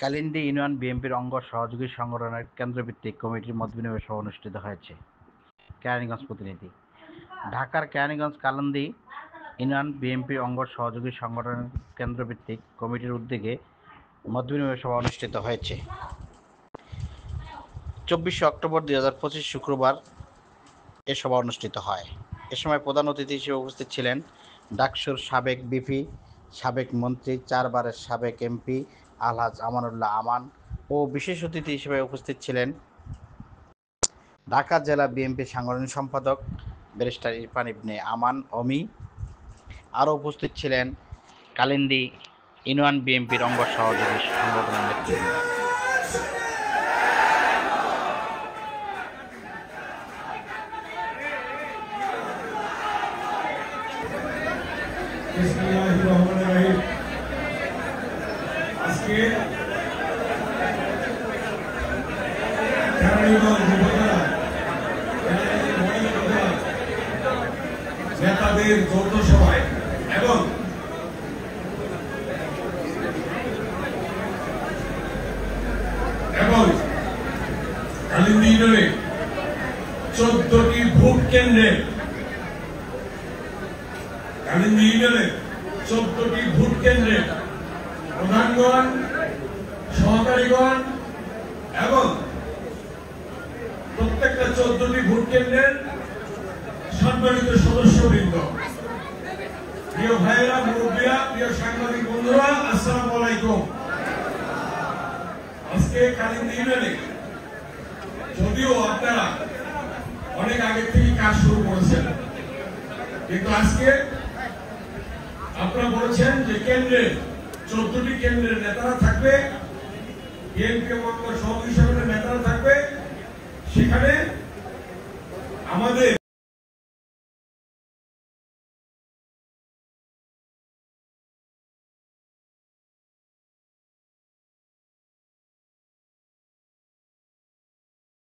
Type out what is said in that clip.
Kalindi union বিএনপির অঙ্গ সহযোগী সংগঠনের কেন্দ্রভিত্তিক কমিটির মতবিনিময় সভা অনুষ্ঠিত হয়েছে। কেরানীগঞ্জ প্রতিনিধি। ঢাকার কেরানীগঞ্জ কালিন্দী ইউনিয়ন বিএনপির অঙ্গ সহযোগী সংগঠনের কেন্দ্রভিত্তিক কমিটির উদ্যোগে মতবিনিময় সভা অনুষ্ঠিত হয়েছে। 24 অক্টোবর 2025 শুক্রবার এ সভা অনুষ্ঠিত হয়। এ সময় প্রধান অতিথি হিসেবে উপস্থিত ছিলেন ডাকসুর সাবেক বিপি, সাবেক মন্ত্রী, 4 বারের সাবেক এমপি আলহাজ আমানুল্লাহ আমান ও বিশেষ অতিথি হিসেবে উপস্থিত ছিলেন ঢাকা জেলা বিএনপির সাংগঠনিক সম্পাদক ব্যারিস্টার ইরফান ইবনে আমান অমি। আরও উপস্থিত ছিলেন কালিন্দী ইউনিয়ন বিএনপির অঙ্গ সহযোগী সংগঠনের নেতৃবৃন্দ। আজকে নেতাদের যৌথ সভায় এবং কালিন্দী ইউনিয়নে 14টি ভোট কেন্দ্রে কালিন্দী ইউনিয়নে 14টি ভোট কেন্দ্রে প্রধানগণ, সহকারীগণ এবং প্রত্যেকটা 14টি ভোট কেন্দ্রের সম্মানিত সদস্যবৃন্দ, প্রিয় ভাইয়েরা, মুরব্বীরা, প্রিয় সাংবাদিক বন্ধুরা, আসসালামু আলাইকুম। আজকে কালিন্দী ইউনিয়নে যদিও আপনারা অনেক আগে থেকে কাজ শুরু করেছেন, কিন্তু আজকে আপনারা বলেছেন যে কেন্দ্রের 14টি কেন্দ্রের নেতারা থাকবে, বিএনপি সহযোগী সংগঠনের নেতারা থাকবে।